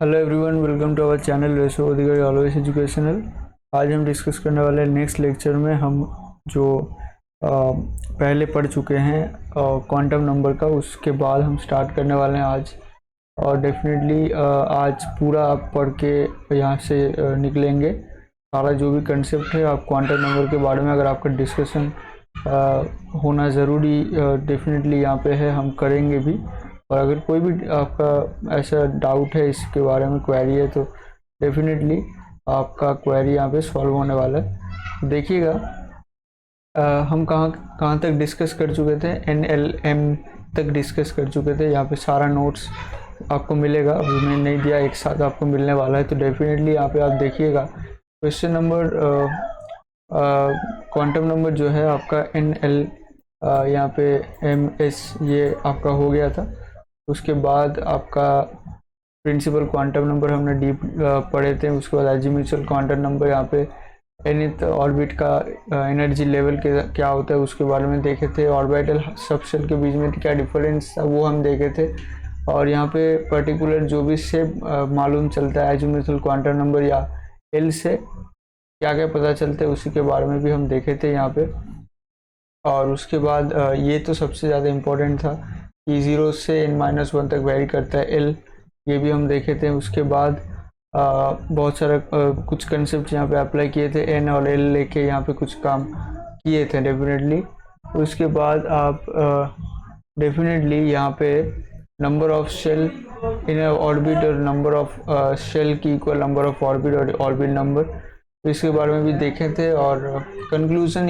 Hello everyone, welcome to our channel वैसे अधिकारी always educational. आज हम डिस्कस करने वाले हैं नेक्स्ट लेक्चर में हम जो पहले पढ़ चुके हैं क्वांटम नंबर का, उसके बाद हम स्टार्ट करने वाले हैं आज। और डेफिनेटली आज पूरा आप पढ़ के यहाँ से निकलेंगे। सारा जो भी कंसेप्ट है आप क्वांटम नंबर के बारे में अगर आपका डिस्कशन होना ज़रूरी डेफिनेटली यहाँ पे है, हम करेंगे भी। और अगर कोई भी आपका ऐसा डाउट है इसके बारे में, क्वेरी है, तो डेफिनेटली आपका क्वेरी यहाँ पे सॉल्व होने वाला है। देखिएगा हम कहाँ तक डिस्कस कर चुके थे। NLM तक डिस्कस कर चुके थे। यहाँ पे सारा नोट्स आपको मिलेगा, अभी मैंने नहीं दिया, एक साथ आपको मिलने वाला है। तो डेफिनेटली यहाँ पे आप देखिएगा क्वेश्चन नंबर क्वांटम नंबर जो है आपका NL यहाँ पे MS ये आपका हो गया था। उसके बाद आपका प्रिंसिपल क्वांटम नंबर हमने डीप पढ़े थे। उसके बाद एजीम्यूचुअल क्वांटम नंबर यहाँ पे nth ऑर्बिट का एनर्जी लेवल के क्या होता है उसके बारे में देखे थे। ऑर्बिटल सबशेल के बीच में क्या डिफरेंस था वो हम देखे थे। और यहाँ पे पर्टिकुलर जो भी शेप मालूम चलता है एजीम्यूचुअल क्वांटम नंबर या एल से क्या क्या पता चलता है उसी के बारे में भी हम देखे थे यहाँ पे। और उसके बाद ये तो सबसे ज़्यादा इम्पोर्टेंट था कि 0 से n-1 तक वेरी करता है एल, ये भी हम देखे थे। उसके बाद बहुत सारा कुछ कंसेप्ट यहाँ पे अप्लाई किए थे, एन और एल लेके यहाँ पे कुछ काम किए थे डेफिनेटली। उसके बाद आप डेफिनेटली यहाँ पे number of shell in orbit और नंबर ऑफ शेल की इक्वल नंबर ऑफ ऑर्बिट और ऑर्बिट नंबर, तो इसके बारे में भी देखे थे। और कंक्लूजन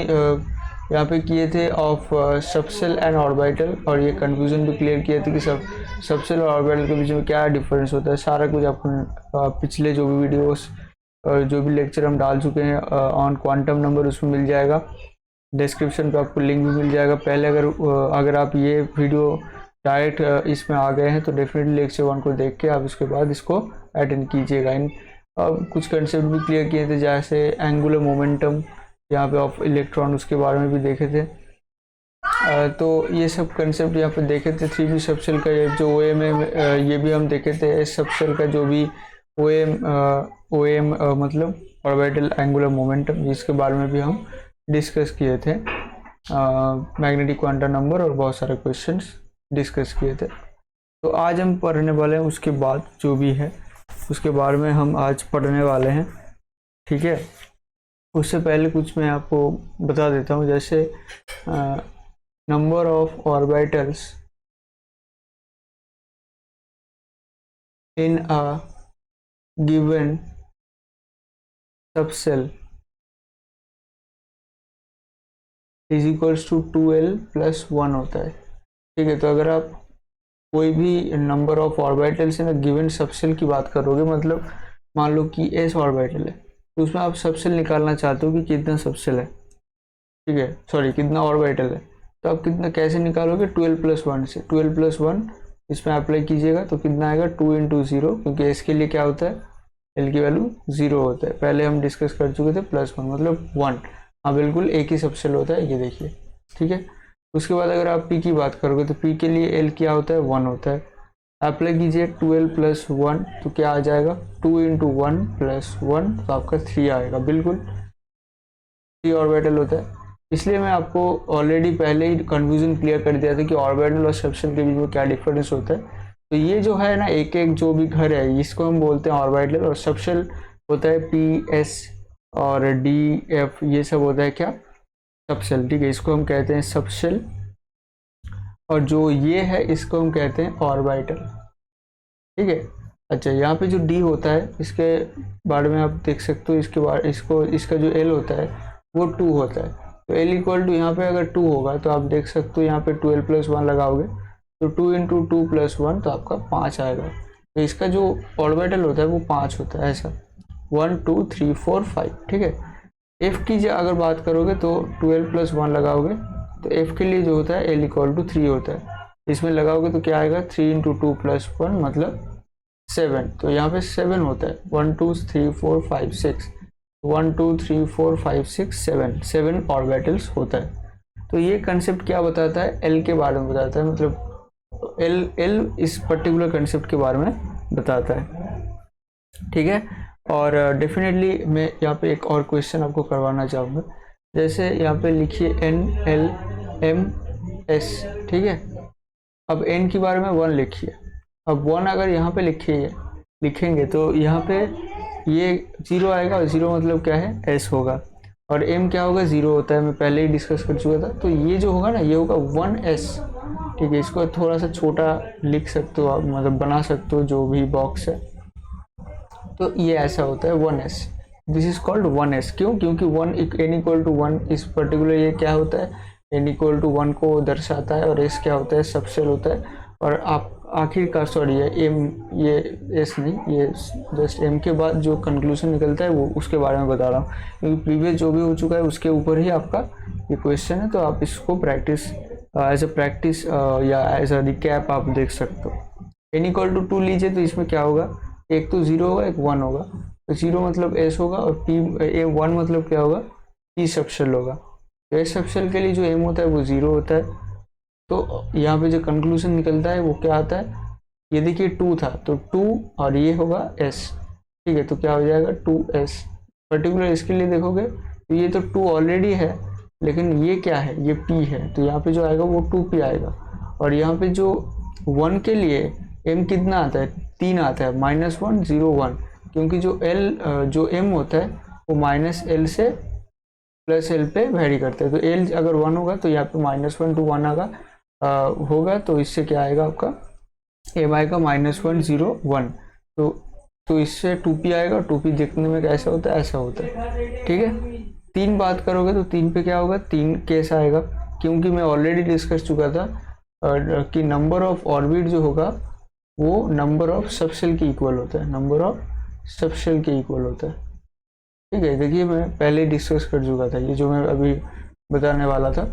यहाँ पे किए थे ऑफ सबसेल एंड ऑर्बिटल, और ये कंफ्यूजन भी क्लियर किए थे कि सबसेल और ऑर्बिटल के बीच में क्या डिफरेंस होता है। सारा कुछ आपको पिछले जो भी वीडियोस जो भी लेक्चर हम डाल चुके हैं ऑन क्वांटम नंबर उसमें मिल जाएगा। डिस्क्रिप्शन पे आपको लिंक भी मिल जाएगा। पहले अगर आप ये वीडियो डायरेक्ट इसमें आ गए हैं तो डेफिनेटली लेक्चर 1 को देख के आप इसके बाद इसको अटेंड कीजिएगा। इन कुछ कंसेप्ट भी क्लियर किए थे, जैसे एंगुलर मोमेंटम यहाँ पे ऑफ इलेक्ट्रॉन, उसके बारे में भी देखे थे। तो ये सब कंसेप्ट यहाँ पे देखे थे। 3p सबसेल का जो OM है ये भी हम देखे थे। S सबसेल का जो भी OM मतलब ऑर्बिटल एंगुलर मोमेंटम, जिसके बारे में भी हम डिस्कस किए थे। मैग्नेटिक क्वांटम नंबर और बहुत सारे क्वेश्चंस डिस्कस किए थे। तो आज हम पढ़ने वाले हैं उसके बाद जो भी है उसके बारे में हम आज पढ़ने वाले हैं, ठीक है। उससे पहले कुछ मैं आपको बता देता हूँ, जैसे number of orbitals in a given subshell is equals to 2l+1 होता है, ठीक है। तो अगर आप कोई भी number of orbitals in a given subshell की बात करोगे, मतलब मान लो कि S ऑर्बिटल है, तो उसमें आप सबसेल निकालना चाहते हो कि कितना सबसेल है, ठीक है, सॉरी कितना ऑर्बिटल है, तो आप कितना कैसे निकालोगे? 12+1 से। 12+1 इसमें अप्लाई कीजिएगा तो कितना आएगा? 2 × 0, क्योंकि S के लिए क्या होता है, L की वैल्यू 0 होता है। पहले हम डिस्कस कर चुके थे, +1 मतलब 1। हाँ बिल्कुल एक ही सबसेल होता है, ये देखिए, ठीक है। उसके बाद अगर आप P की बात करोगे तो P के लिए L क्या होता है? 1 होता है। अप्लाई कीजिए 12+1 तो क्या आ जाएगा? 2 × 1+1 तो आपका 3 आएगा। बिल्कुल 3 ऑर्बिटल होता है। इसलिए मैं आपको ऑलरेडी पहले ही कंफ्यूजन क्लियर कर दिया था कि ऑर्बिटल और सबसेल के बीच में क्या डिफरेंस होता है। तो ये जो है ना, एक एक जो भी घर है इसको हम बोलते हैं ऑर्बिटल, और सबसेल होता है P, S और D, F, ये सब होता है क्या? सबसेल, ठीक है। इसको हम कहते हैं सबसेल, और जो ये है इसको हम कहते हैं ऑर्बिटल, ठीक है। अच्छा, यहाँ पे जो D होता है इसके बारे में आप देख सकते हो, इसका जो L होता है वो 2 होता है। तो L इक्वल टू यहाँ पे अगर 2 होगा तो आप देख सकते हो यहाँ पे 12+1 लगाओगे तो 2 × 2+1 तो आपका 5 आएगा। तो इसका जो ऑर्बिटल होता है वो 5 होता है, ऐसा 1 2 3 4 5, ठीक है। F की अगर बात करोगे तो 12+1 लगाओगे तो F के लिए जो होता है L इक्वल टू 3 होता है। इसमें लगाओगे तो क्या आएगा? 3 × 2+1 मतलब 7। तो यहाँ पे 7 होता है, 1 2 3 4 5 6, 1 2 3 4 5 6 7 ऑर्बिटल्स होता है। तो ये कंसेप्ट क्या बताता है? L के बारे में बताता है, मतलब L इस पर्टिकुलर कंसेप्ट के बारे में बताता है। ठीक है। और डेफिनेटली मैं यहाँ पे एक और क्वेश्चन आपको करवाना चाहूँगा। जैसे यहाँ पे लिखिए NLMS, ठीक है। अब n के बारे में 1 लिखिए। अब 1 अगर यहाँ पे लिखेंगे तो यहाँ पे ये 0 आएगा, और 0 मतलब क्या है, s होगा। और m क्या होगा, 0 होता है, मैं पहले ही डिस्कस कर चुका था। तो ये जो होगा ना, ये होगा 1s, ठीक है। इसको थोड़ा सा छोटा लिख सकते हो आप, मतलब बना सकते हो जो भी बॉक्स है। तो ये ऐसा होता है 1s, this is called 1s। क्यों? क्योंकि n इक्वल टू 1 इस पर्टिकुलर ये क्या होता है, n इक्वल टू 1 को दर्शाता है, और s क्या होता है, सबसेल होता है। और आप आखिरकार, सॉरी ये s नहीं, ये जस्ट m के बाद जो कंक्लूजन निकलता है वो उसके बारे में बता रहा हूँ, क्योंकि प्रीवियस जो भी हो चुका है उसके ऊपर ही आपका ये क्वेश्चन है। तो आप इसको प्रैक्टिस एज अ प्रैक्टिस या एज अ रिकैप आप देख सकते हो। n इक्वल टू 2 लीजिए, तो इसमें क्या होगा, एक तो 0 होगा, एक 1 होगा। तो 0 मतलब s होगा, और p 1 मतलब क्या होगा, p सबशेल होगा। तो s सबशेल के लिए जो m होता है वो 0 होता है। तो यहाँ पे जो कंक्लूजन निकलता है वो क्या आता है, ये देखिए 2 था, तो 2 और ये होगा s, ठीक है। तो क्या हो जाएगा 2s। पर्टिकुलर इसके लिए देखोगे तो ये तो 2 ऑलरेडी है, लेकिन ये क्या है, ये p है, तो यहाँ पे जो आएगा वो 2p आएगा। और यहाँ पे जो 1 के लिए m कितना आता है, 3 आता है, -1 0 1, क्योंकि जो m होता है वो -l से +l पे वेरी करता है। तो l अगर 1 होगा तो यहाँ पे -1 to 1 होगा, तो इससे क्या आएगा आपका m आएगा -1 0 1। तो इससे 2p आएगा। 2p देखने में कैसा होता है, ऐसा होता है, ठीक है। 3 बात करोगे तो 3 पे क्या होगा, 3 कैसा आएगा, क्योंकि मैं ऑलरेडी डिस्कस चुका था कि नंबर ऑफ ऑर्बिट जो होगा वो नंबर ऑफ सबसेल के इक्वल होता है, नंबर ऑफ सबसेल के इक्वल होता है, ठीक है। देखिए मैं पहले डिस्कस कर चुका था, ये जो मैं अभी बताने वाला था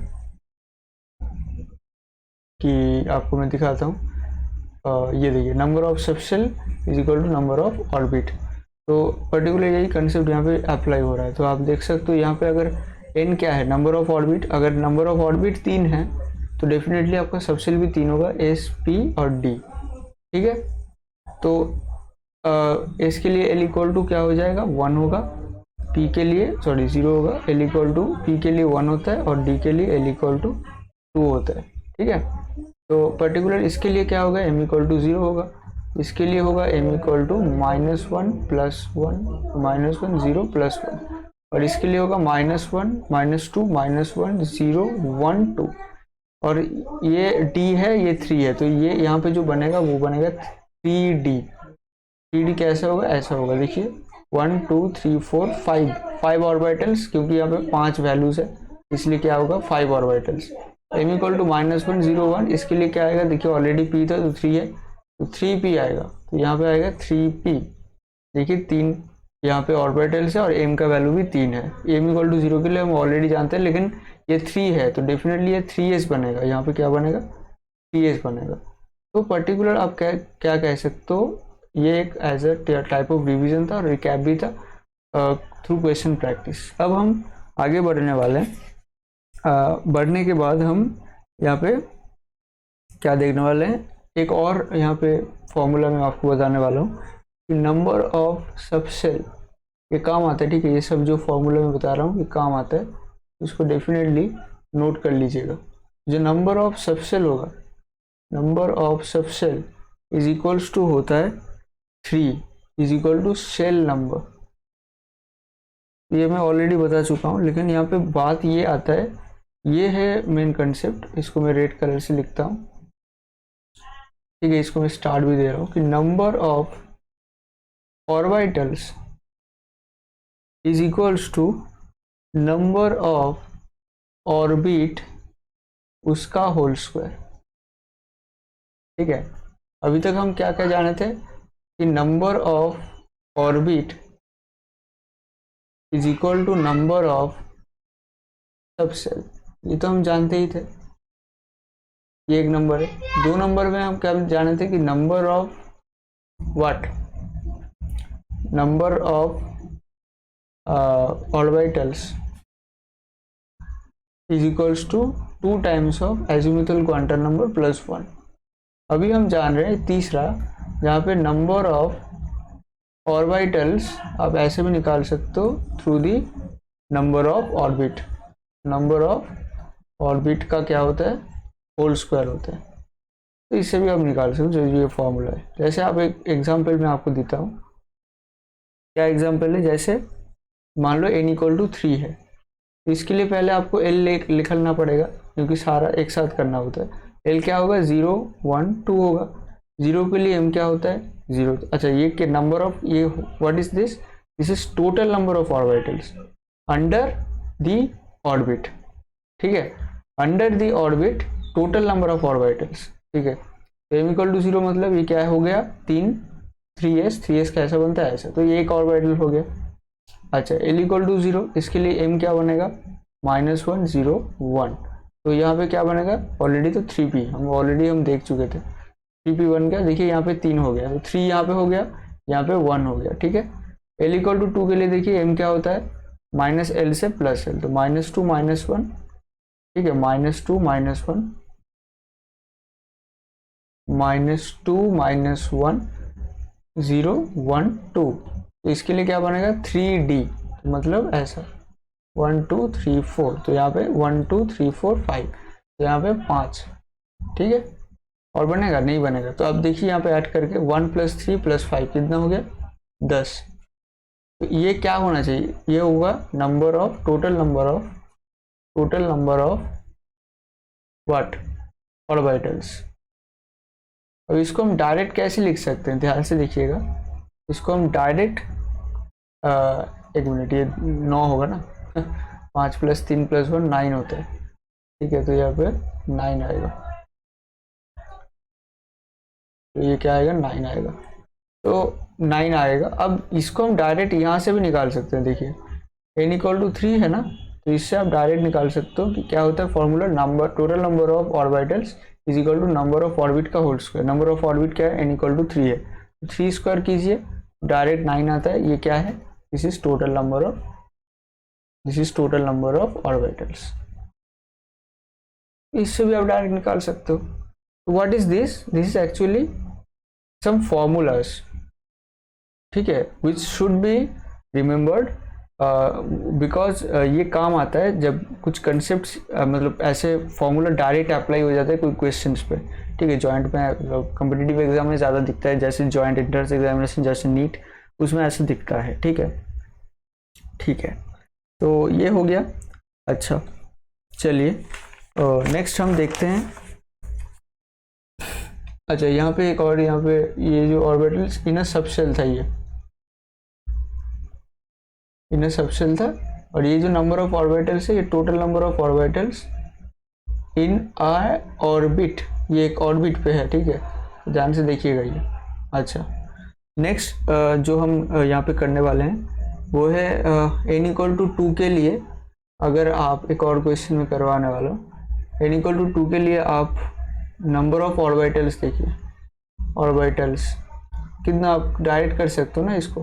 कि आपको मैं दिखाता हूँ। ये देखिए, number of subshell is equal to number of orbit. तो पर्टिकुलर यही कंसेप्ट यहाँ पे अप्लाई हो रहा है। तो आप देख सकते हो यहाँ पे अगर n क्या है, नंबर ऑफ ऑर्बिट, अगर नंबर ऑफ ऑर्बिट 3 है तो डेफिनेटली आपका सबसेल भी 3 होगा, s p और d, ठीक है। तो s के लिए l इक्वल टू क्या हो जाएगा, 1 होगा, p के लिए 0 होगा, l इक्वल टू p के लिए 1 होता है, और d के लिए l इक्वल टू 2 होता है, ठीक है। तो पर्टिकुलर इसके लिए क्या होगा, m इक्वल टू 0 होगा, इसके लिए होगा m इक्वल टू -1 + 1 -1 0 + 1, और इसके लिए होगा -1 -2 -1 0 1 2, और ये d है, ये 3 है, तो ये यहाँ पे जो बनेगा वो बनेगा 3d। 3d कैसा होगा, ऐसा होगा, देखिए 1 2 3 4 5 ऑर्बिटल्स, क्योंकि यहाँ पे 5 वैल्यूज है इसलिए क्या होगा 5 ऑर्बिटल्स। m इक्वल टू -1 0 1, इसके लिए क्या आएगा, देखिए ऑलरेडी p था तो 3 है, तो 3p आएगा, तो यहाँ पे आएगा 3p। देखिए 3 यहाँ पे ऑर्बिटल्स है और m का वैल्यू भी 3 है। m इक्वल टू 0 के लिए हम ऑलरेडी जानते हैं, लेकिन ये 3 है तो डेफिनेटली ये 3s बनेगा, यहाँ पे क्या बनेगा, 3s बनेगा। तो पर्टिकुलर आप क्या कह सकते हो, ये एक as a type of revision था और रिकैप भी था थ्रू क्वेश्चन प्रैक्टिस। अब हम आगे बढ़ने वाले हैं। बढ़ने के बाद हम यहाँ पे क्या देखने वाले हैं, एक और यहाँ पे फॉर्मूला मैं आपको बताने वाला हूँ कि नंबर ऑफ सबसेल ये काम आता है, ठीक है। ये सब जो फॉर्मूला मैं बता रहा हूँ ये काम आता है, इसको डेफिनेटली नोट कर लीजिएगा। जो नंबर ऑफ सबसेल होगा, number of subshell is equals to होता है 3 is equal to shell number. ये मैं ऑलरेडी बता चुका हूँ, लेकिन यहाँ पे बात ये आता है, ये है मेन कंसेप्ट, इसको मैं रेड कलर से लिखता हूँ, ठीक है। इसको मैं स्टार्ट भी दे रहा हूँ कि number of orbitals is equals to number of orbit उसका होल स्क्वायर, ठीक है। अभी तक हम क्या क्या जाने थे कि number of orbit is equal to number of subshell, ये तो हम जानते ही थे, ये एक नंबर है। 2 नंबर में हम क्या जाने थे कि number of what, number of orbitals is equals to 2 times of azimuthal quantum number plus 1। अभी हम जान रहे हैं तीसरा, जहाँ पे नंबर ऑफ ऑर्बिटल्स आप ऐसे भी निकाल सकते हो through the number of orbit. Number of orbit का क्या होता है, होल स्क्वायर होता है। तो इससे भी आप निकाल सकते हो, जो ये फॉर्मूला है। जैसे आप एक एग्जांपल मैं आपको देता हूँ। क्या एग्जांपल है, जैसे मान लो n इक्वल टू 3 है, तो इसके लिए पहले आपको l लिखना पड़ेगा, क्योंकि सारा एक साथ करना होता है। l क्या होगा, 0 1 2 होगा। 0 के लिए m क्या होता है, 0। अच्छा, ये के नंबर ऑफ, ये what is this, this is total number of orbitals under the orbit. ठीक है, under the orbit total number of orbitals. ठीक है, तो m इक्वल टू 0 मतलब ये क्या हो गया, 3s कैसा बनता है ऐसा, तो ये एक ऑर्बिटल हो गया। अच्छा, l इक्वल टू 0, इसके लिए m क्या बनेगा, -1 0 1। तो यहाँ पे क्या बनेगा, ऑलरेडी तो 3p हम देख चुके थे, 3p बन गया। देखिए यहाँ पे 3 हो गया, तो 3 यहाँ पे हो गया, यहाँ पे 1 हो गया। ठीक है, l इक्वल टू 2 के लिए देखिए m क्या होता है, -l से +l, तो -2 -1। ठीक है, -2 -1 0 1 2। तो इसके लिए क्या बनेगा, 3d, तो मतलब ऐसा 1 2 3 4। तो यहाँ पे 1 2 3 4 5, तो यहाँ पे 5। ठीक है, और बनेगा, नहीं बनेगा। तो अब देखिए यहाँ पे ऐड करके 1 + 3 + 5 कितना हो गया, 10। तो ये क्या होना चाहिए, ये होगा number of, total number of what, orbitals. अब इसको हम डायरेक्ट कैसे लिख सकते हैं, ध्यान से देखिएगा। इसको हम डायरेक्ट, एक मिनट, ये 9 होगा ना 5 + 3 + 1 9 होता है। ठीक है, तो यहाँ पे 9 आएगा, तो ये क्या आएगा, 9 आएगा। तो 9 आएगा। अब इसको हम डायरेक्ट यहाँ से भी निकाल सकते हैं। देखिए n इक्वल टू 3 है ना, तो इससे आप डायरेक्ट निकाल सकते हो कि क्या होता है formula, number, total number of orbitals is equal to number of orbit का whole square. Number of orbit क्या है, n इक्वल टू 3 है, तो 3 स्क्वायर कीजिए, डायरेक्ट 9 आता है। ये क्या है, this is total number of orbitals. इससे भी आप डायरेक्ट निकाल सकते हो। What is this, this is actually some formulas. ठीक है, which should be remembered, because ये काम आता है जब कुछ कंसेप्ट, मतलब ऐसे फॉर्मूला डायरेक्ट अप्लाई हो जाता है कोई क्वेश्चंस पे। ठीक है, जॉइंट में, कॉम्पिटिटिव एग्जाम में ज़्यादा दिखता है, जैसे जॉइंट एंट्रेंस एग्जामिनेशन, जैसे नीट, उसमें ऐसे दिखता है। ठीक है, ठीक है, तो ये हो गया। अच्छा, चलिए नेक्स्ट हम देखते हैं। अच्छा, यहाँ पे एक और, यहाँ पे ये जो ऑर्बिटल्स इनर सबशेल था, ये इनर सबशेल था, और ये जो नंबर ऑफ ऑर्बिटल्स है, ये total number of orbitals in a orbit, ये एक ऑर्बिट पे है। ठीक है, ध्यान से देखिएगा ये। अच्छा, नेक्स्ट जो हम यहाँ पे करने वाले हैं वो है n इक्वल टू 2 के लिए, अगर आप एक और क्वेश्चन में करवाने वाला हूँ। n इक्वल टू 2 के लिए आप नंबर ऑफ ऑर्बिटल्स देखिए, ऑर्बिटल्स कितना आप डायरेक्ट कर सकते हो ना इसको,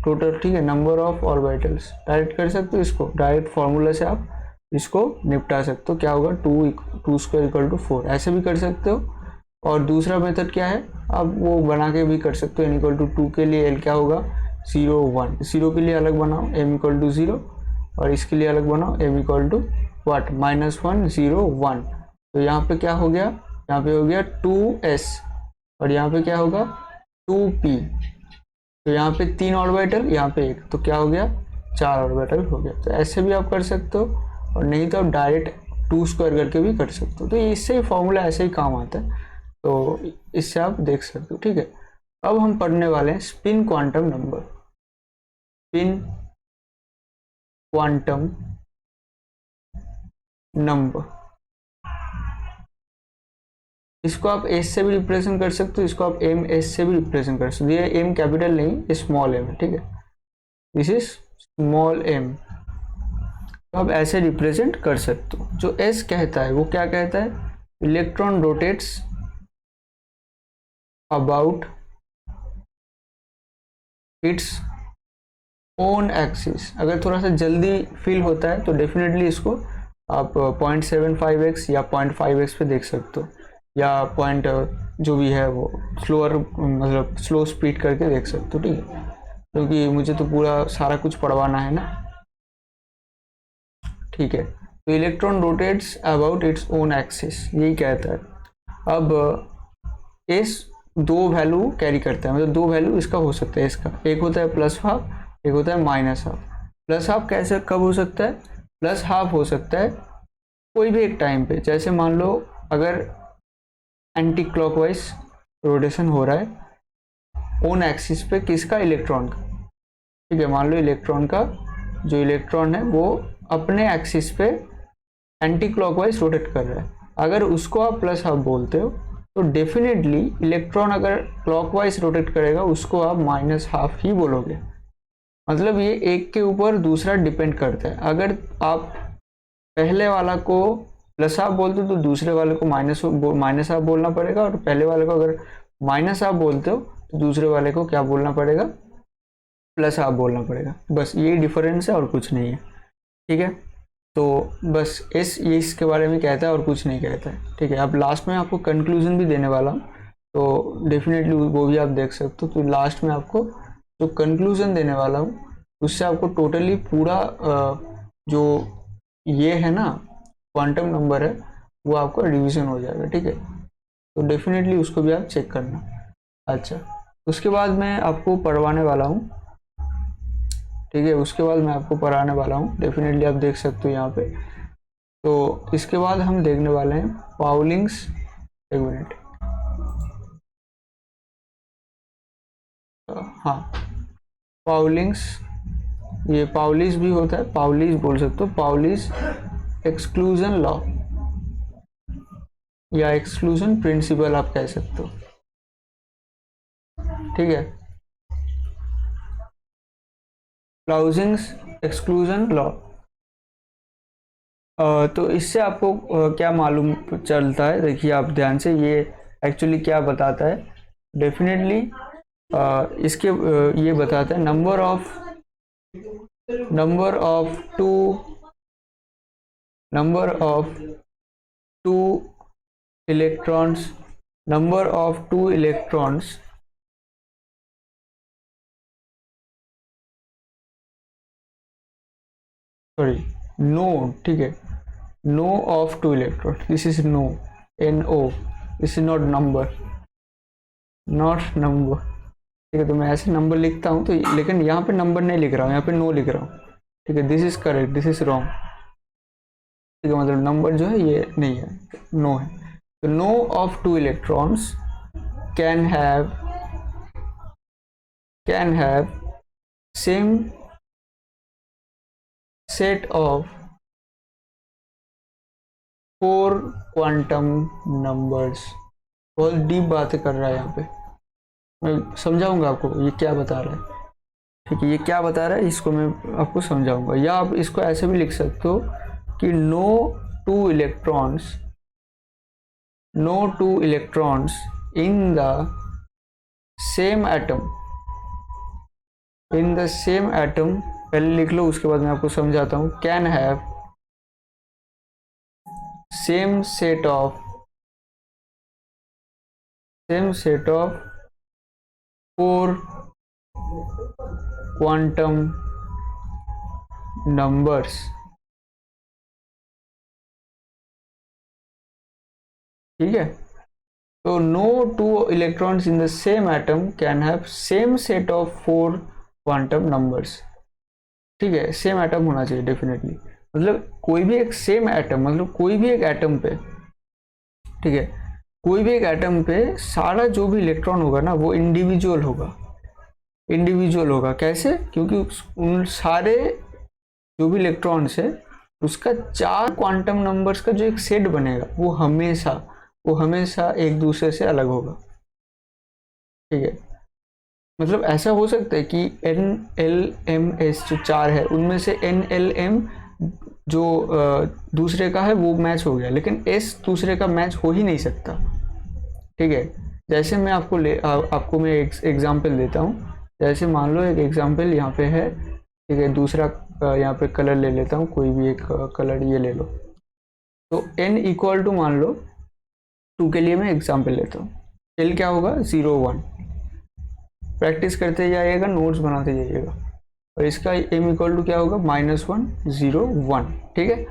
टोटल। ठीक है, नंबर ऑफ ऑर्बिटल्स डायरेक्ट कर सकते हो इसको, डायरेक्ट फॉर्मूला से आप इसको निपटा सकते हो। क्या होगा, 2 स्क्वायर इक्वल टू 4, ऐसे भी कर सकते हो। और दूसरा मेथड क्या है, आप वो बना के भी कर सकते हो। n इक्वल टू 2 के लिए l क्या होगा, 0 1, 0 के लिए अलग बनाओ, m इक्वल टू 0, और इसके लिए अलग बनाओ, m इक्वल टू व्हाट, -1 0 1। तो यहाँ पे क्या हो गया, यहाँ पे हो गया 2s, और यहाँ पे क्या होगा 2p। तो यहाँ पे 3 ऑर्बिटल, यहाँ पे 1, तो क्या हो गया, 4 ऑर्बिटल हो गया। तो ऐसे भी आप कर सकते हो, और नहीं तो आप डायरेक्ट 2 स्क्वायर करके भी कर सकते हो। तो इससे ही फॉर्मूला ऐसे ही काम आता है, तो इससे आप देख सकते हो। ठीक है, अब हम पढ़ने वाले हैं spin quantum number. Spin quantum number, इसको आप s से भी रिप्रेजेंट कर सकते हो, इसको आप ms से भी रिप्रेजेंट कर सकते हो। ये m कैपिटल नहीं, ये स्मॉल m है। ठीक है, दिस इज स्मॉल m, तो आप ऐसे रिप्रेजेंट कर सकते हो। जो s कहता है वो क्या कहता है, electron rotates about its own axis. अगर थोड़ा सा जल्दी फील होता है तो डेफिनेटली इसको आप 0.75x या 0.5x पे देख सकते हो, या पॉइंट जो भी है वो स्लोअर, मतलब स्लो स्पीड करके देख सकते हो। ठीक है, क्योंकि मुझे तो पूरा सारा कुछ पढ़वाना है ना। ठीक है, तो electron rotates about its own axis, यही कहता है। अब इस दो वैल्यू कैरी करता है, मतलब दो वैल्यू इसका हो सकता है, इसका एक होता है प्लस हाफ, एक होता है माइनस हाफ। प्लस हाफ कैसे कब हो सकता है? प्लस हाफ हो सकता है कोई भी एक टाइम पे, जैसे मान लो अगर एंटी क्लॉकवाइज रोटेशन हो रहा है ओन एक्सिस पे, किसका? इलेक्ट्रॉन का। ठीक है, मान लो इलेक्ट्रॉन का, जो इलेक्ट्रॉन है वो अपने एक्सिस पे एंटी क्लॉकवाइज रोटेट कर रहा है, अगर उसको आप प्लस हाफ बोलते हो, तो डेफिनेटली इलेक्ट्रॉन अगर क्लॉकवाइज रोटेट करेगा उसको आप माइनस हाफ ही बोलोगे। मतलब ये एक के ऊपर दूसरा डिपेंड करता है। अगर आप पहले वाला को प्लस हाफ बोलते हो तो दूसरे वाले को माइनस हाफ बोलना पड़ेगा, और पहले वाले को अगर माइनस हाफ बोलते हो तो दूसरे वाले को क्या बोलना पड़ेगा? प्लस हाफ बोलना पड़ेगा। बस यही डिफरेंस है और कुछ नहीं है। ठीक है, तो बस ये इसके बारे में कहता है और कुछ नहीं कहता है। ठीक है, अब लास्ट में आपको कंक्लूजन भी देने वाला हूँ, तो डेफिनेटली वो भी आप देख सकते हो। तो लास्ट में आपको जो कंक्लूजन देने वाला हूँ उससे आपको टोटली पूरा जो ये है ना क्वांटम नंबर है वो आपको रिवीजन हो जाएगा। ठीक है, तो डेफिनेटली उसको भी आप चेक करना। अच्छा, उसके बाद मैं आपको पढ़वाने वाला हूँ। ठीक है, उसके बाद मैं आपको पढ़ाने वाला हूँ, डेफिनेटली आप देख सकते हो यहाँ पे। तो इसके बाद हम देखने वाले हैं पाउलिंग्स, एक मिनट, हाँ पाउलिंग्स, ये पाउलिस भी होता है, पाउलिस बोल सकते हो, पाउलिस एक्सक्लूजन लॉ या एक्सक्लूजन प्रिंसिपल आप कह सकते हो। ठीक है, पाउलिंग्स एक्सक्लूजन लॉ। तो इससे आपको क्या मालूम चलता है? देखिए आप ध्यान से, ये एक्चुअली क्या बताता है? डेफिनेटली इसके ये बताता है number of two electrons, number of two electrons sorry no, ठीक है, no of two electron, this is no, NO, this is not number. ठीक है, तो मैं ऐसे नंबर लिखता हूँ तो, लेकिन यहाँ पे नंबर नहीं लिख रहा हूँ, यहाँ पे नो लिख रहा हूँ। ठीक है, this is correct, this is wrong. ठीक है, मतलब नंबर जो है ये नहीं है, नो है। तो no of two electrons can have same set of 4 quantum numbers. बहुत डीप बातें कर रहा है यहाँ पे, मैं समझाऊंगा आपको ये क्या बता रहा है। ठीक है, ये क्या बता रहा है इसको मैं आपको समझाऊंगा, या आप इसको ऐसे भी लिख सकते हो कि no two electrons in the same atom, पहले लिख लो उसके बाद मैं आपको समझाता हूँ। Can have same set of 4 quantum numbers. ठीक है, तो no two electrons in the same atom can have same set of 4 quantum numbers. ठीक है, सेम एटम होना चाहिए डेफिनेटली, मतलब कोई भी एक सेम एटम, मतलब कोई भी एक एटम पे, ठीक है, कोई भी एक एटम पे सारा जो भी इलेक्ट्रॉन होगा ना वो इंडिविजुअल होगा। कैसे? क्योंकि उन सारे जो भी इलेक्ट्रॉन्स है उसका 4 क्वांटम नंबर्स का जो एक सेट बनेगा वो हमेशा एक दूसरे से अलग होगा। ठीक है, मतलब ऐसा हो सकता है कि NLMS जो 4 है उनमें से NLM जो दूसरे का है वो मैच हो गया, लेकिन S दूसरे का मैच हो ही नहीं सकता। ठीक है, जैसे मैं आपको मैं एक एग्जांपल देता हूँ। जैसे मान लो एक एग्जांपल यहाँ पे है, ठीक है, दूसरा यहाँ पे कलर ले लेता हूँ, कोई भी एक कलर ये ले लो। तो N इक्वल टू मान लो 2 के लिए मैं एग्जांपल लेता हूँ, L क्या होगा? 0 1। प्रैक्टिस करते जाइएगा, नोट्स बनाते जाइएगा। और इसका m इक्वल टू क्या होगा, -1 0 1। ठीक है,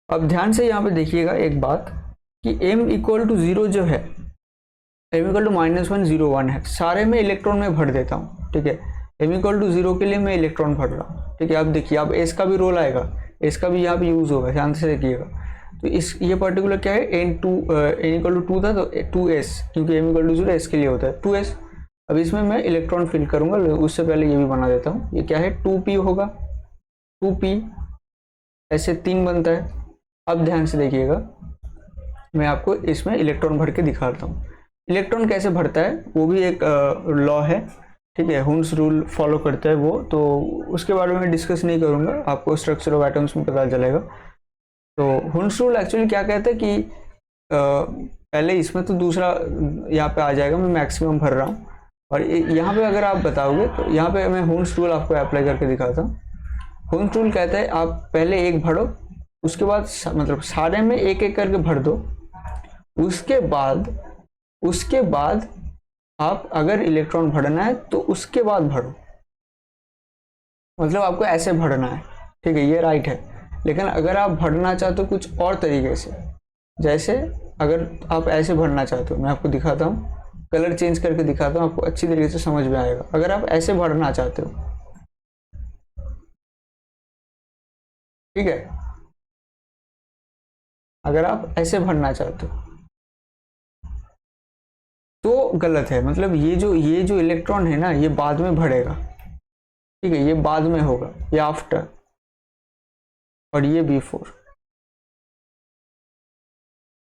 अब ध्यान से यहाँ पे देखिएगा एक बात कि m इक्वल टू 0 जो है, m इक्वल टू -1 0 1 है, सारे में इलेक्ट्रॉन में भर देता हूँ। ठीक है, m इक्वल टू 0 के लिए मैं इलेक्ट्रॉन भर रहा हूँ। ठीक है, अब देखिए, अब s का भी रोल आएगा, s का भी यहाँ पे यूज होगा, ध्यान से देखिएगा। तो इस ये पर्टिकुलर क्या है, n इक्वल टू 2 था तो 2s, क्योंकि m इक्वल टू 0 s के लिए होता है 2s। अब इसमें मैं इलेक्ट्रॉन फिल करूंगा, उससे पहले ये भी बना देता हूँ। ये क्या है, 2p होगा, 2p ऐसे 3 बनता है। अब ध्यान से देखिएगा, मैं आपको इसमें इलेक्ट्रॉन भर के दिखाता हूँ। इलेक्ट्रॉन कैसे भरता है वो भी एक लॉ है। ठीक है, हुन्स रूल फॉलो करता है वो, तो उसके बारे में डिस्कस नहीं करूँगा, आपको स्ट्रक्चर ऑफ एटम्स में पता चलेगा। तो हुन्स रूल एक्चुअली क्या कहता है कि पहले इसमें तो दूसरा यहाँ पे आ जाएगा, मैं मैक्सिमम भर रहा हूँ, और यहाँ पे अगर आप बताओगे तो यहाँ पे मैं हुन्स रूल आपको अप्लाई करके दिखाता हूँ। हुन्स रूल कहता है आप पहले एक भरो, उसके बाद मतलब सारे में एक एक करके भर दो, उसके बाद आप अगर इलेक्ट्रॉन भरना है तो उसके बाद भरो, मतलब आपको ऐसे भरना है। ठीक है, ये राइट है। लेकिन अगर आप भरना चाहते हो कुछ और तरीके से, जैसे अगर आप ऐसे भरना चाहते हो, मैं आपको दिखाता हूँ, कलर चेंज करके दिखाता हूँ, आपको अच्छी तरीके से समझ में आएगा। अगर आप ऐसे भरना चाहते हो, ठीक है, अगर आप ऐसे भरना चाहते हो तो गलत है, मतलब ये जो इलेक्ट्रॉन है ना, ये बाद में भरेगा। ठीक है, ये बाद में होगा, ये आफ्टर, और ये बिफोर।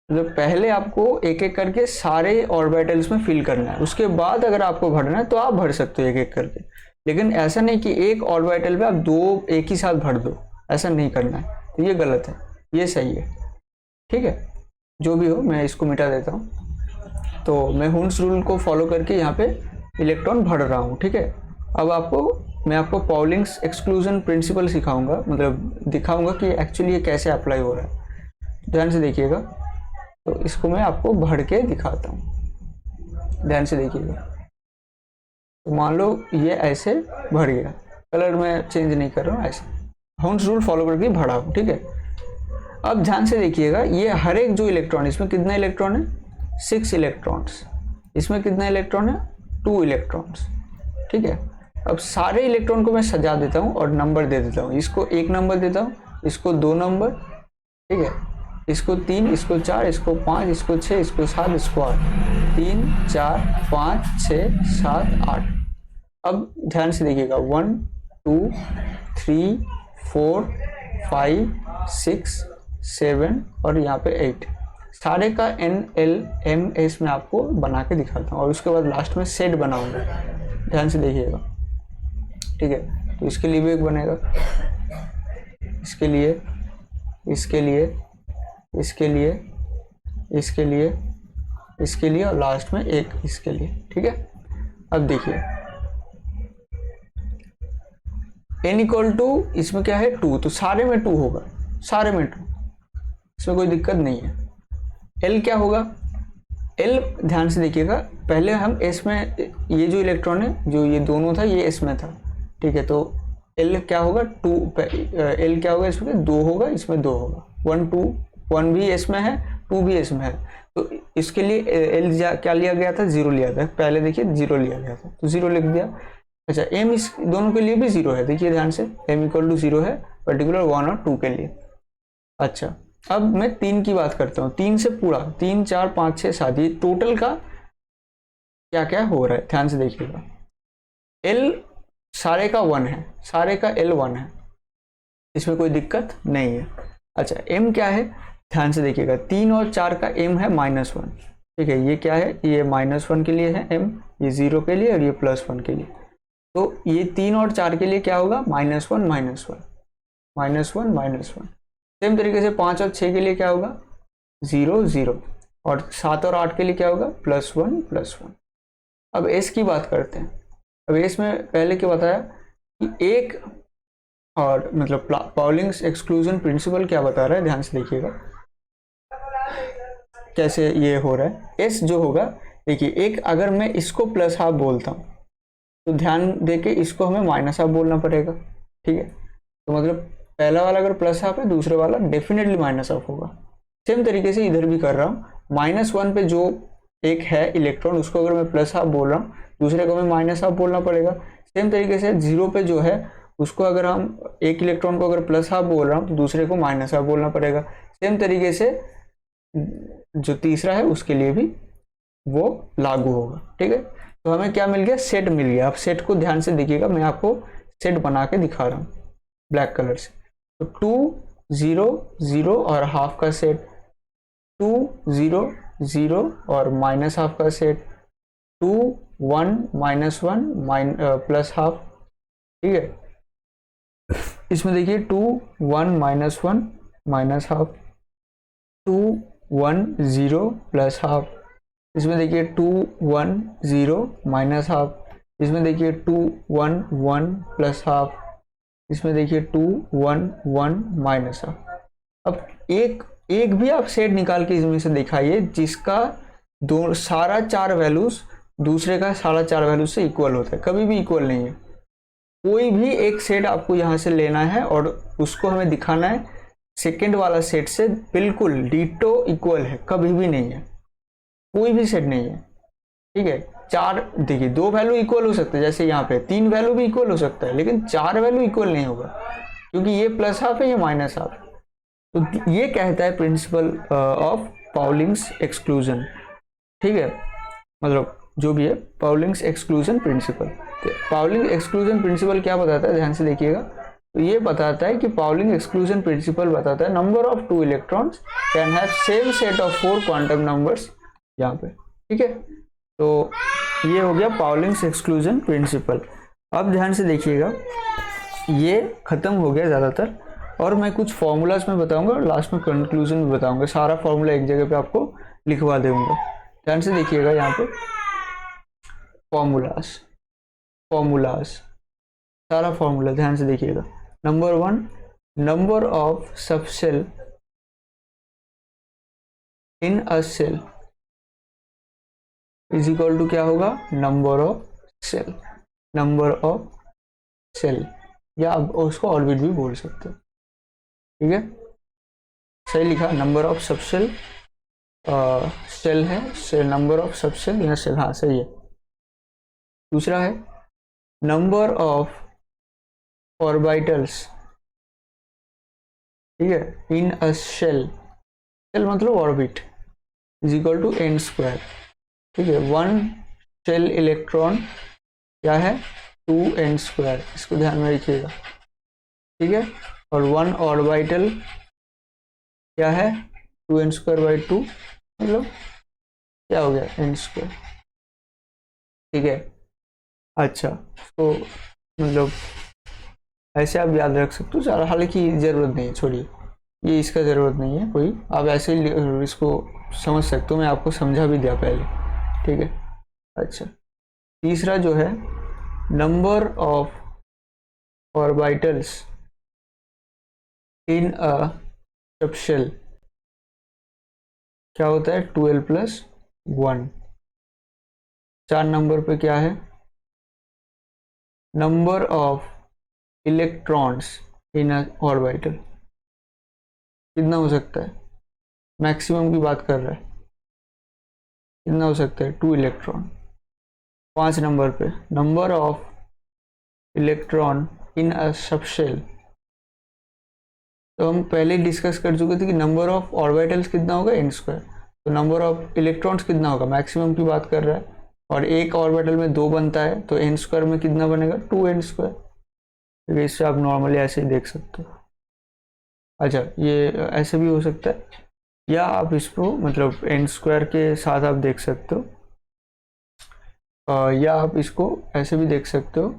मतलब पहले आपको एक एक करके सारे ऑर्बिटल्स में फिल करना है, उसके बाद अगर आपको भरना है तो आप भर सकते हो एक एक करके। लेकिन ऐसा नहीं कि एक ऑर्बिटल पे आप दो एक ही साथ भर दो, ऐसा नहीं करना है, तो ये गलत है, ये सही है। ठीक है, जो भी हो, मैं इसको मिटा देता हूँ। तो मैं हुन्स रूल को फॉलो करके यहाँ पे इलेक्ट्रॉन भर रहा हूँ। ठीक है, अब मैं आपको पाउलिंग्स एक्सक्लूजन प्रिंसिपल सिखाऊंगा, मतलब दिखाऊंगा कि एक्चुअली ये कैसे अप्लाई हो रहा है। ध्यान से देखिएगा, तो इसको मैं आपको भर के दिखाता हूँ, ध्यान से देखिएगा। तो मान लो ये ऐसे भर गया, कलर मैं चेंज नहीं कर रहा हूँ, ऐसे हुन्स रूल फॉलो करके भरा हूँ। ठीक है, अब ध्यान से देखिएगा, ये हर एक जो इलेक्ट्रॉन, इसमें कितना इलेक्ट्रॉन है, 6 इलेक्ट्रॉन्स, इसमें कितना इलेक्ट्रॉन है, 2 इलेक्ट्रॉन्स। ठीक है, अब सारे इलेक्ट्रॉन को मैं सजा देता हूँ और नंबर दे देता हूँ। इसको 1 नंबर देता हूँ, इसको 2 नंबर, ठीक है, इसको 3, इसको 4, इसको 5, इसको 6, इसको 7, इसको 8, 3 4 5 6 7 8। अब ध्यान से देखिएगा, 1 2 3 4 5 6 7 और यहाँ पे 8, सारे का NLMS में आपको बना के दिखाता हूँ, और उसके बाद लास्ट में सेट बनाऊंगा। ध्यान से देखिएगा। ठीक है, तो इसके लिए भी एक बनेगा, इसके लिए, इसके लिए, इसके लिए, इसके लिए, इसके लिए, और लास्ट में एक इसके लिए। ठीक है, अब देखिए n इक्वल टू, इसमें क्या है 2, तो सारे में 2 होगा, सारे में 2, इसमें कोई दिक्कत नहीं है। L क्या होगा, L ध्यान से देखिएगा, पहले हम S में, ये जो इलेक्ट्रॉन है, जो ये दोनों था, ये S में था। ठीक है, तो L क्या होगा, 2, L क्या होगा, इसमें 2 होगा, इसमें 2 होगा, 1 2, 1 भी S में है, 2 भी S में है, तो इसके लिए L क्या लिया गया था, 0 लिया था। पहले देखिए 0 लिया गया था, तो 0 लिख दिया। अच्छा, M इस दोनों के लिए भी 0 है, देखिए ध्यान से, M इक्वल टू 0 है पर्टिकुलर 1 और 2 के लिए। अच्छा, अब मैं 3 की बात करता हूँ, 3 से पूरा 3 4 5 6 7, ये टोटल का क्या क्या हो रहा है, ध्यान से देखिएगा। L सारे का 1 है, सारे का L 1 है, इसमें कोई दिक्कत नहीं है। अच्छा, M क्या है, ध्यान से देखिएगा, 3 और 4 का M है -1। ठीक है, ये क्या है, ये -1 के लिए है M, ये 0 के लिए, और ये +1 के लिए। तो ये 3 और 4 के लिए क्या होगा, -1 -1 -1 -1। सेम तरीके से 5 और 6 के लिए क्या होगा, 0 0, और 7 और 8 के लिए क्या होगा, +1 +1। अब S की बात करते हैं। अब S में पहले क्या बताया कि एक, और मतलब पाउलिंग्स एक्सक्लूजन प्रिंसिपल क्या बता रहा है, ध्यान से देखिएगा कैसे ये हो रहा है। S जो होगा, देखिए, एक अगर मैं इसको +12 बोलता हूँ, तो ध्यान दे के इसको हमें माइनस हाफ बोलना पड़ेगा, ठीक है। तो मतलब पहला वाला अगर प्लस हाफ है, दूसरे वाला डेफिनेटली माइनस हाफ होगा। सेम तरीके से इधर भी कर रहा हूँ, -1 पे जो एक है इलेक्ट्रॉन उसको अगर मैं प्लस हाफ बोल रहा हूँ, दूसरे को हमें माइनस हाफ बोलना पड़ेगा। सेम तरीके से 0 पे जो है उसको अगर हम एक इलेक्ट्रॉन को अगर प्लस हाफ बोल रहा हूँ तो दूसरे को माइनस हाफ बोलना पड़ेगा। सेम तरीके से जो तीसरा है उसके लिए भी वो लागू होगा, ठीक है। तो हमें क्या मिल गया, सेट मिल गया। आप सेट को ध्यान से देखिएगा, मैं आपको सेट बना के दिखा रहा हूँ ब्लैक कलर से। तो 2 0 0 और हाफ का सेट, 2 0 0 और माइनस हाफ का सेट, 2 1 -1 प्लस हाफ, ठीक है। इसमें देखिए 2 1 -1 माइनस हाफ, 2 1 0 प्लस हाफ। इसमें देखिए 2 1 0 माइनस हाफ। इसमें देखिए 2 1 1 प्लस हाफ। इसमें देखिए 2 1 1 माइनस हाफ। अब एक भी आप सेट निकाल के इसमें से दिखाइए जिसका दो सारा 4 वैल्यूज दूसरे का सारा 4 वैल्यूज से इक्वल होता है। कभी भी इक्वल नहीं है। कोई भी एक सेट आपको यहाँ से लेना है और उसको हमें दिखाना है सेकेंड वाला सेट से बिल्कुल डिटो इक्वल है, कभी भी नहीं है, कोई भी सेट नहीं है, ठीक है। 4 देखिए 2 वैल्यू इक्वल हो सकते हैं, जैसे यहाँ पे 3 वैल्यू भी इक्वल हो सकता है, लेकिन 4 वैल्यू इक्वल नहीं होगा क्योंकि ये प्लस हाफ है, ये माइनस हाफ। तो ये कहता है प्रिंसिपल ऑफ पाउलिंग्स एक्सक्लूजन, ठीक है। मतलब जो भी है पाउलिंग्स एक्सक्लूजन प्रिंसिपल। तो पाउलिंग एक्सक्लूजन प्रिंसिपल क्या बताता है, ध्यान से देखिएगा। तो ये बताता है कि पाउलिंग एक्सक्लूजन प्रिंसिपल बताता है number of 2 electrons can have same set of 4 quantum numbers यहाँ पे, ठीक है। तो ये हो गया पाउलिंग्स एक्सक्लूजन प्रिंसिपल। अब ध्यान से देखिएगा, ये खत्म हो गया ज़्यादातर, और मैं कुछ फॉर्मूलाज में बताऊंगा और लास्ट में कंक्लूजन भी बताऊंगा। सारा फॉर्मूला एक जगह पे आपको लिखवा दूंगा। ध्यान से देखिएगा यहाँ पे फॉर्मूलाज सारा फॉर्मूला ध्यान से देखिएगा। Number 1, number of subshell in a shell is equal to क्या होगा, नंबर ऑफ सेल, या आप उसको ऑर्बिट भी बोल सकते हो, ठीक है। सही लिखा, नंबर ऑफ सबसेल सेल है, सेल नंबर ऑफ सबसेल या सेल, हाँ सही है। दूसरा है नंबर ऑफ ऑर्बिटल्स, ठीक है, इन अ सेल मतलब orbit, is equal to n², ठीक है। 1 शेल इलेक्ट्रॉन क्या है, 2n², इसको ध्यान में रखिएगा, ठीक है। और 1 ऑर्बिटल क्या है, 2n²/2, मतलब क्या हो गया, n², ठीक है। अच्छा, तो मतलब ऐसे आप याद रख सकते हो, हालांकि जरूरत नहीं है, छोड़िए, ये इसका ज़रूरत नहीं है कोई, आप ऐसे ही इसको समझ सकते हो, मैं आपको समझा भी दिया पहले, ठीक है। अच्छा, तीसरा जो है number of orbitals in a subshell क्या होता है, 12+1। 4 नंबर पे क्या है, number of electrons in a orbital, कितना हो सकता है, मैक्सिमम की बात कर रहा है, कितना हो सकता है, 2 इलेक्ट्रॉन। 5 नंबर पे number of electron in a subshell, तो हम पहले डिस्कस कर चुके थे कि नंबर ऑफ ऑर्बिटल्स कितना होगा, n², तो नंबर ऑफ इलेक्ट्रॉन्स कितना होगा, मैक्सिमम की बात कर रहा है, और एक ऑर्बिटल में 2 बनता है, तो n² में कितना बनेगा, 2n²। तो इससे आप नॉर्मली ऐसे ही देख सकते हो। अच्छा, ये ऐसे भी हो सकता है, या आप इसको मतलब n² के साथ आप देख सकते हो, या आप इसको ऐसे भी देख सकते हो,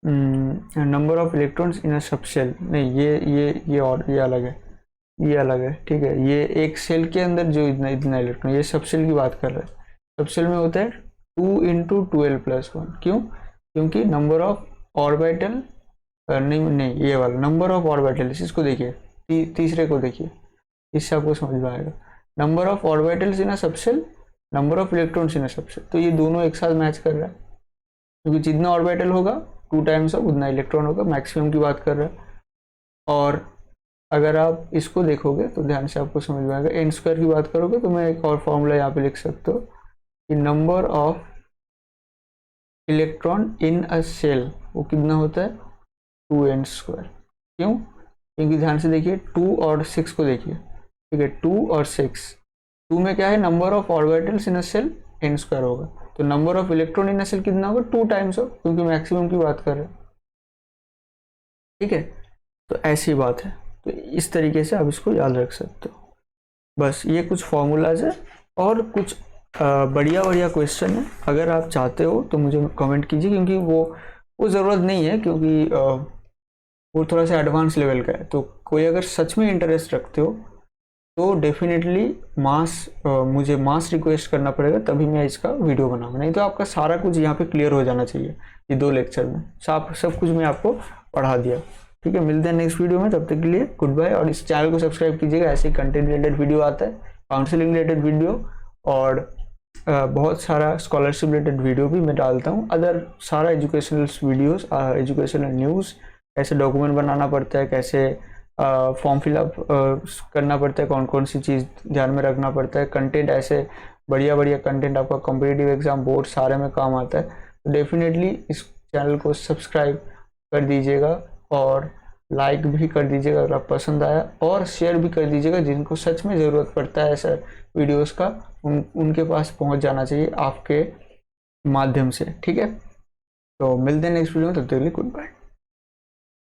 number of electrons in a subshell, नहीं ये और ये अलग है, ये अलग है, ठीक है। ये एक सेल के अंदर जो इतना इलेक्ट्रॉन, ये सबसेल की बात कर रहा है। सबसेल में होता है 2 × 12+1, क्यों, क्योंकि नंबर ऑफ ऑर्बिटल, नहीं ये वाला नंबर ऑफ ऑर्बिटल, इसको देखिए, तीसरे को देखिए, इससे आपको समझ में आएगा। Number of orbitals in a subshell, number of electrons in a subshell, तो ये दोनों एक साथ मैच कर रहा है, क्योंकि जितना ऑर्बिटल होगा 2 टाइम्स ऑफ उतना इलेक्ट्रॉन होगा, मैक्सिमम की बात कर रहे हैं। और अगर आप इसको देखोगे तो ध्यान से आपको समझ में आएगा। एन स्क्वायर की बात करोगे तो मैं एक और फॉर्मूला यहाँ पे लिख सकता हूँ कि number of electron in a shell वो कितना होता है 2n स्क्वायर। क्यों? क्योंकि ध्यान से देखिए 2 और 6 को देखिए, ठीक है, 2 और 6, 2 में क्या है number of orbitals in a shell n square होगा, तो number of electron in a shell कितना होगा 2 टाइम्स ऑफ, क्योंकि मैक्सिमम की बात कर रहे हैं, ठीक है। तो ऐसी बात है, तो इस तरीके से आप इसको याद रख सकते हो। बस ये कुछ फॉर्मूलाज है और कुछ बढ़िया बढ़िया क्वेश्चन है। अगर आप चाहते हो तो मुझे कमेंट कीजिए, क्योंकि वो ज़रूरत नहीं है, क्योंकि वो थोड़ा सा एडवांस लेवल का है। तो कोई अगर सच में इंटरेस्ट रखते हो तो डेफिनेटली मुझे मास रिक्वेस्ट करना पड़ेगा, तभी मैं इसका वीडियो बनाऊंगा। नहीं तो आपका सारा कुछ यहाँ पे क्लियर हो जाना चाहिए ये 2 लेक्चर में, सब कुछ मैं आपको पढ़ा दिया। ठीक है, मिलते हैं नेक्स्ट वीडियो में, तब तक के लिए गुड बाय। और इस चैनल को सब्सक्राइब कीजिएगा, ऐसे कंटेंट रिलेटेड वीडियो आता है, काउंसलिंग रिलेटेड वीडियो और बहुत सारा स्कॉलरशिप रिलेटेड वीडियो भी मैं डालता हूँ। अदर सारा एजुकेशनल वीडियोस, एजुकेशनल न्यूज़, कैसे डॉक्यूमेंट बनाना पड़ता है, कैसे फॉर्म फिलअप करना पड़ता है, कौन कौन सी चीज़ ध्यान में रखना पड़ता है, कंटेंट ऐसे बढ़िया बढ़िया कंटेंट आपका कॉम्पिटिटिव एग्जाम बोर्ड सारे में काम आता है। तो डेफिनेटली इस चैनल को सब्सक्राइब कर दीजिएगा और लाइक भी कर दीजिएगा अगर आप पसंद आया, और शेयर भी कर दीजिएगा जिनको सच में ज़रूरत पड़ता है ऐसा वीडियोस का, उनके पास पहुंच जाना चाहिए आपके माध्यम से। ठीक है, तो मिलते हैं नेक्स्ट वीडियो में, तब तक के लिए गुड बाय।